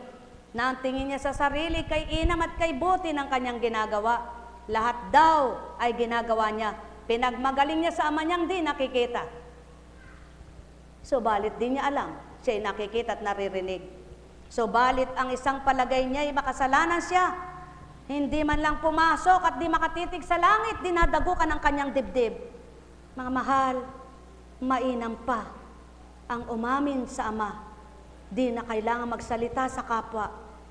na ang tingin niya sa sarili kay inam at kay buti ng kanyang ginagawa. Lahat daw ay ginagawa niya. Pinagmagaling niya sa Ama niyang di nakikita. Subalit di niya alam, siya'y nakikita at naririnig. Subalit ang isang palagay niya ay makasalanan siya. Hindi man lang pumasok at di makatitig sa langit, dinadagukan ang kanyang dibdib. Mga mahal, mainam pa ang umamin sa Ama. Di na kailangan magsalita sa kapwa,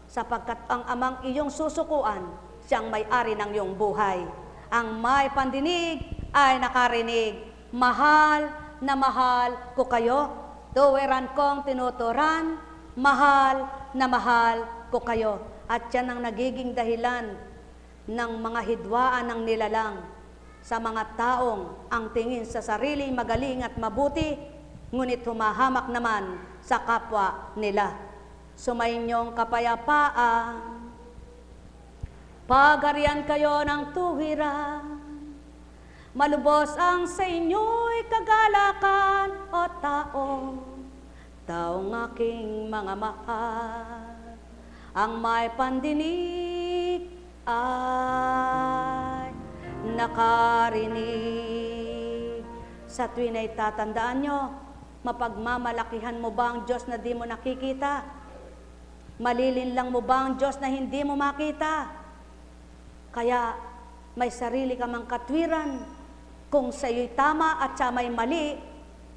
sapagkat ang Amang iyong susukuan, siyang may-ari ng iyong buhay. Ang may pandinig ay nakarinig, mahal na mahal ko kayo, tuwiran kong tinuturan, mahal na mahal ko kayo. At yan ang nagiging dahilan ng mga hidwaan ng nilalang sa mga taong ang tingin sa sarili magaling at mabuti, ngunit humahamak naman sa kapwa nila. Sumainyong kapayapaan, pagarian kayo ng tuwiran, malubos ang sa inyo'y kagalakan o taong aking mga mahal. Ang may pandinig ay nakarinig. Sa tuwin ay tatandaan nyo, mapagmamalakihan mo ba ang Diyos na di mo nakikita? Malilinlang mo ba ang Diyos na hindi mo makita? Kaya may sarili ka mang katwiran. Kung sa iyo'y tama at siya may mali,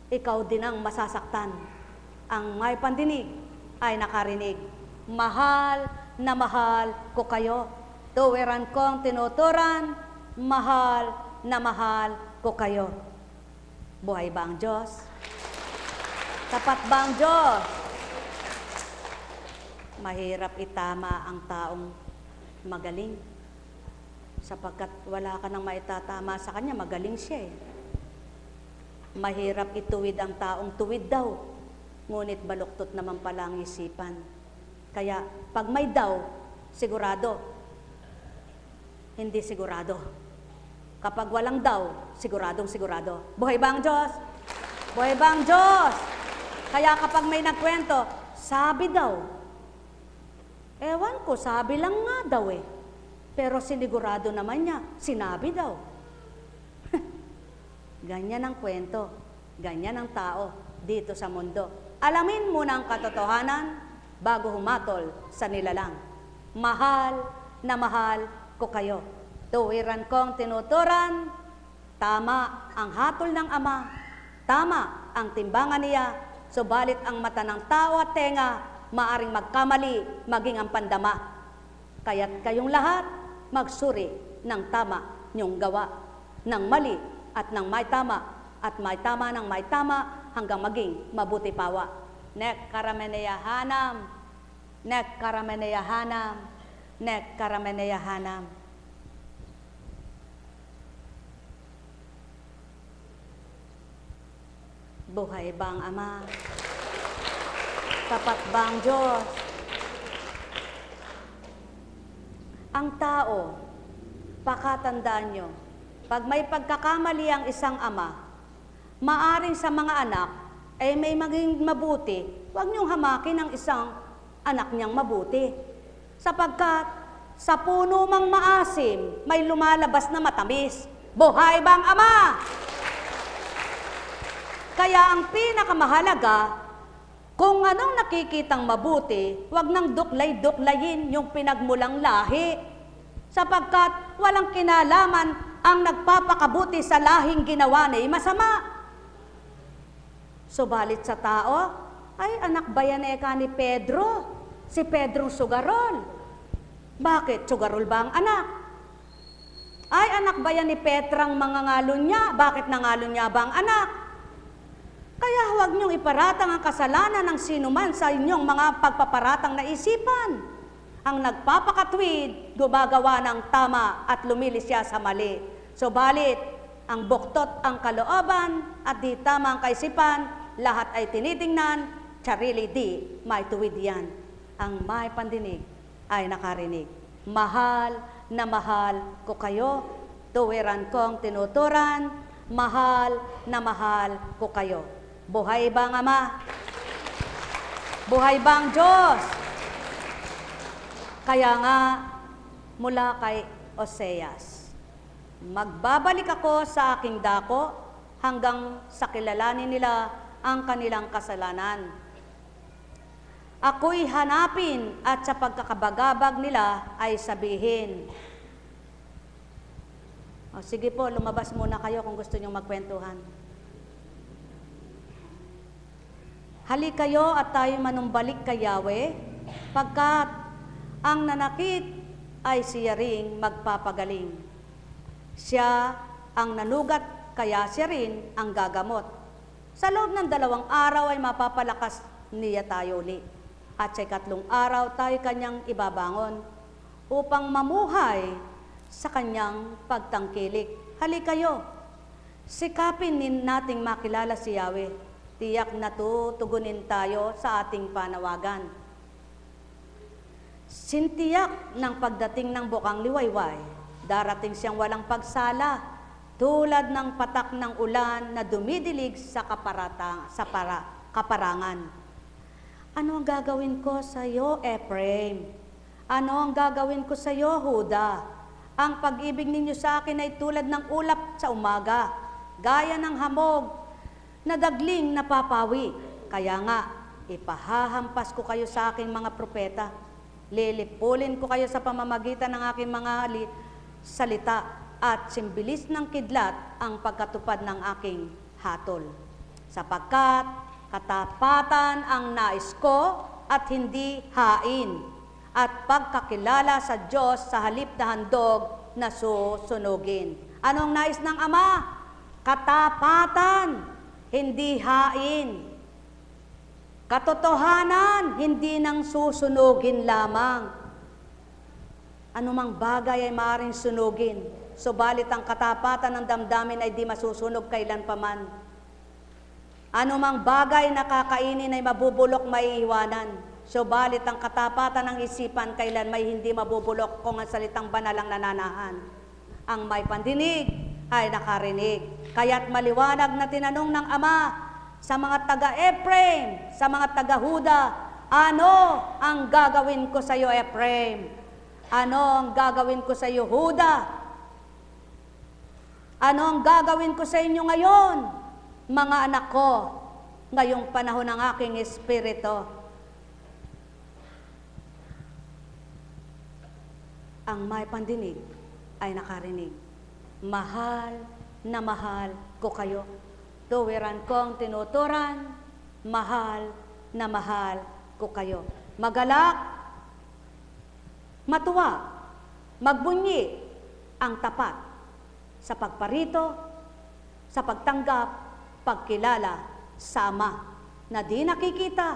ikaw din ang masasaktan. Ang may pandinig ay nakarinig. Mahal na mahal ko kayo. Tuwiran kong tinuturan, mahal na mahal ko kayo. Buhay ba ang Diyos? Tapat ba ang Diyos? Mahirap itama ang taong magaling. Sapagkat wala ka nang maitatama sa kanya, magaling siya eh. Mahirap ituwid ang taong tuwid daw, ngunit baluktot naman pala ang isipan. Kaya pag may daw, sigurado. Hindi sigurado. Kapag walang daw, siguradong sigurado. Buhay ba ang Diyos? Buhay ba ang Diyos? Kaya kapag may nagkwento, sabi daw. Ewan ko, sabi lang nga daw eh. Pero sinigurado naman niya, sinabi daw. Ganyan ang kwento, ganyan ang tao dito sa mundo. Alamin muna ang katotohanan bago humatol sa nilalang. Mahal na mahal ko kayo. Tuwiran kong tinuturan, tama ang hatol ng Ama, tama ang timbangan niya, subalit ang mata ng tao at tenga maaring magkamali, maging ang pandama. Kaya't kayong lahat magsuri ng tama niyong gawa, ng mali at ng may tama, at may tama ng may tama hanggang maging mabuti pawa. Nek karameneyahanam, nek karameneyahanam, nek karameneyahanam. Buhay ba ang Ama? Tapat ba ang Diyos? Ang tao, pakatandaan nyo, pag may pagkakamali ang isang ama, maaring sa mga anak, ay may maging mabuti, huwag niyong hamakin ang isang anak niyang mabuti. Sapagkat sa puno mang maasim, may lumalabas na matamis. Buhay ba ang Ama? Kaya ang pinakamahalaga, kung anong nakikitang mabuti, huwag nang duklay-duklayin yung pinagmulang lahi. Sapagkat walang kinalaman ang nagpapakabuti sa lahing ginawa na'y masama. Subalit sa tao, ay anak ba yan ni Pedro? Si Pedrong sugarol. Bakit? Sugarol ba ang anak? Ay anak ba yan ni Petrang mangangalon niya? Bakit nangalon niya ba ang anak? Kaya huwag niyong iparatang ang kasalanan ng sinuman sa inyong mga pagpaparatang na isipan. Ang nagpapakatwid, gumagawa ng tama at lumilis siya sa mali. Subalit, ang buktot ang kalooban at di tama ang kaisipan, lahat ay tinitingnan, charili di may tuwid yan. Ang may pandinig ay nakarinig. Mahal na mahal ko kayo, tuwiran kong tinuturan, mahal na mahal ko kayo. Buhay ba ang Ama? Buhay ba ang Diyos? Kaya nga, mula kay Oseas, magbabalik ako sa aking dako hanggang sa kilalanin nila ang kanilang kasalanan. Ako'y hanapin at sa pagkakabagabag nila ay sabihin. O, sige po, lumabas muna kayo kung gusto nyong magkwentuhan. Halik kayo at tayo manumbalik kay Yahweh, pagkat ang nanakit ay siya ring magpapagaling. Siya ang nanugat, kaya siya rin ang gagamot. Sa loob ng 2 araw ay mapapalakas niya tayo ulit. At sa 3 araw tayo kanyang ibabangon upang mamuhay sa kanyang pagtangkilik. Halik kayo, sikapin nating makilala si Yahweh. Tiyak na tutugunin tayo sa ating panawagan. Sintiyak ng pagdating ng bukang liwayway, darating siyang walang pagsala, tulad ng patak ng ulan na dumidilig sa kaparangan. Ano ang gagawin ko sa iyo, Ephraim? Ano ang gagawin ko sa iyo, Huda? Ang pag-ibig ninyo sa akin ay tulad ng ulap sa umaga, gaya ng hamog na dagling napapawi. Kaya nga, ipahahampas ko kayo sa aking mga propeta. Lilipulin ko kayo sa pamamagitan ng aking mga salita at simbilis ng kidlat ang pagkatupad ng aking hatol. Sapagkat katapatan ang nais ko at hindi hain, at pagkakilala sa Diyos sa halip na handog na susunugin. Anong nais ng Ama? Katapatan, hindi hain. Katotohanan, hindi nang susunugin lamang. Anumang bagay ay maaaring sunugin, subalit ang katapatan ng damdamin ay di masusunog kailanpaman. Anumang bagay na kakainin ay mabubulok, maiiwanan. Subalit ang katapatan ng isipan kailan may hindi mabubulok kung ang salitang banal ang nananahan. Ang may pandinig ay nakarinig. Kaya't maliwanag na tinanong ng Ama sa mga taga-Ephraim, sa mga taga-Huda, ano ang gagawin ko sa iyo, Ephraim? Ano ang gagawin ko sa iyo, Huda? Ano ang gagawin ko sa inyo ngayon, mga anak ko, ngayong panahon ng aking espiritu? Ang may pandinig ay nakarinig. Mahal na mahal ko kayo. Tuwiran kong tinuturan, mahal na mahal ko kayo. Magalak, matuwa, magbunyi ang tapat sa pagparito, sa pagtanggap, pagkilala sa Ama na di nakikita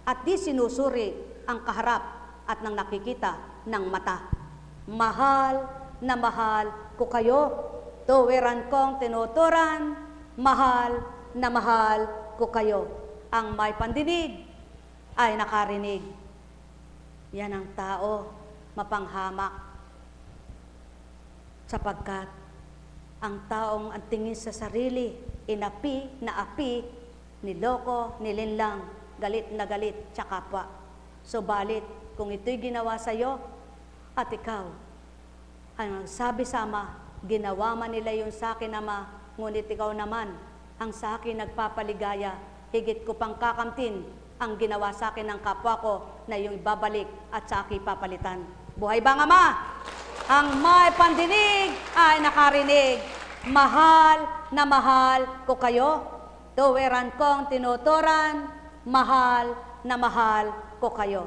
at di sinusuri ang kaharap at nang nakikita ng mata. Mahal na mahal ko kayo. Tuwiran kong tinuturan, mahal na mahal ko kayo. Ang may pandinig ay nakarinig. Yan ang tao mapanghamak. Sapagkat ang taong ang tingin sa sarili, inapi na api, niloko, nilinlang, galit na galit, sa kapwa. Subalit, kung ito'y ginawa sa iyo, at ikaw, ang sabi sa Ama, ginawa man nila yung sa akin, Ama, ngunit ikaw naman, ang sa akin nagpapaligaya, higit ko pang kakamtin ang ginawa sa akin ng kapwa ko na yung ibabalik at sa akin papalitan. Buhay bang Ama? Ang may pandinig ay nakarinig. Mahal na mahal ko kayo. Tuwiran kong tinuturan, mahal na mahal ko kayo.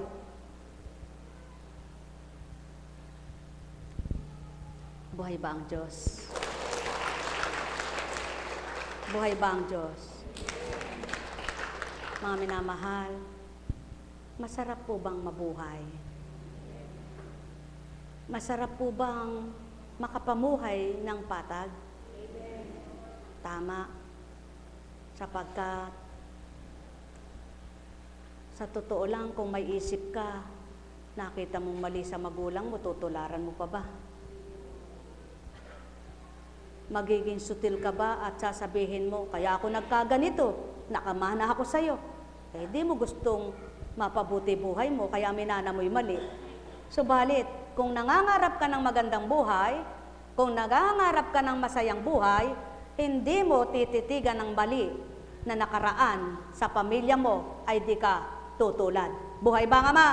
Buhay ba ang Diyos? Buhay ba ang Diyos? Mga minamahal, masarap po bang mabuhay? Masarap po bang makapamuhay ng patag? Tama. Sapagkat sa totoo lang, kung may isip ka, nakita mong mali sa magulang mo, tutularan mo pa ba? Magiging sutil ka ba at sasabihin mo, kaya ako nagkaganito, nakamana ako sa'yo. Eh di mo gustong mapabuti buhay mo, kaya minana mo'y mali. Subalit, kung nangangarap ka ng magandang buhay, kung nangangarap ka ng masayang buhay, hindi mo tititigan ng mali na nakaraan sa pamilya mo ay di ka tutulad. Buhay ba, Ama?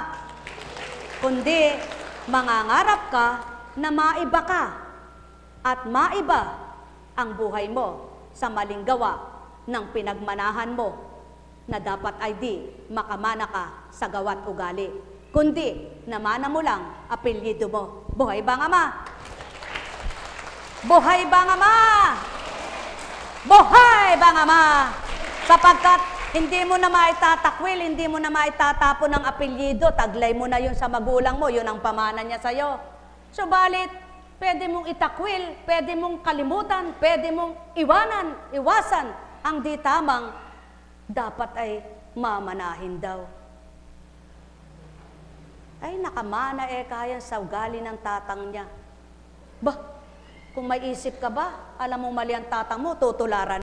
Kundi, mangangarap ka na maiba ka at maiba ang buhay mo sa maling gawa ng pinagmanahan mo na dapat ay di makamana ka sa gawa't ugali, kundi namana mo lang apelyido mo. Buhay bang Ama? Buhay bang Ama? Buhay bang Ama? Sapagkat hindi mo na maitatakwil, hindi mo na maitatapon ng apelyido, taglay mo na yun sa magulang mo, yun ang pamana niya sa'yo. Subalit, pwede mong itakwil, pwede mong kalimutan, pwede mong iwasan ang di tamang dapat ay mamanahin daw. Ay, nakamana kaya sa ugali ng tatang niya. Bah, kung may isip ka ba, alam mo mali ang tatang mo, tutularan